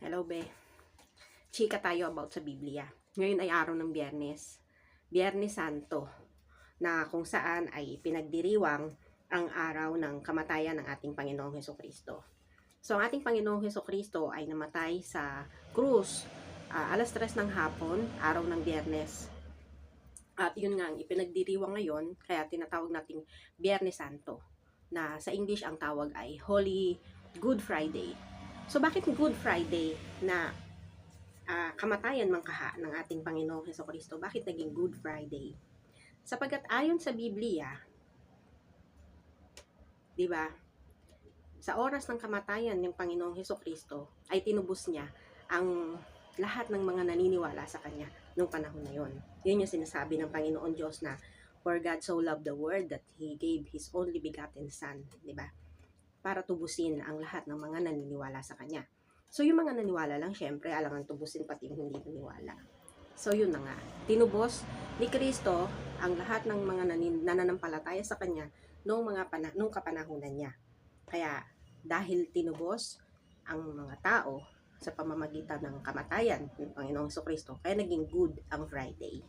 Hello, be. Chika tayo about sa Biblia. Ngayon ay araw ng Biyernes. Biyernes Santo, na kung saan ay pinagdiriwang ang araw ng kamatayan ng ating Panginoong Hesukristo. So, ang ating Panginoong Hesukristo ay namatay sa krus alas 3 ng hapon, araw ng Biyernes. At yun nga ang ipinagdiriwang ngayon, kaya tinatawag nating Biyernes Santo, na sa English ang tawag ay Holy Good Friday. So, bakit Good Friday na kamatayan mangkaha ng ating Panginoong Hesukristo? Bakit naging Good Friday? Sapagkat ayon sa Biblia, di ba, sa oras ng kamatayan ng Panginoong Hesukristo ay tinubos niya ang lahat ng mga naniniwala sa Kanya nung panahon na yon. Yun yung sinasabi ng Panginoon Diyos na, for God so loved the world that He gave His only begotten Son, di ba? Para tubusin ang lahat ng mga naniniwala sa Kanya. So, yung mga naniwala lang, syempre, alangan tubusin pati yung hindi naniwala. So, yun na nga. Tinubos ni Kristo ang lahat ng mga nananampalataya sa Kanya nung kapanahunan niya. Kaya, dahil tinubos ang mga tao sa pamamagitan ng kamatayan ng Panginoong Hesukristo, kaya naging good ang Friday.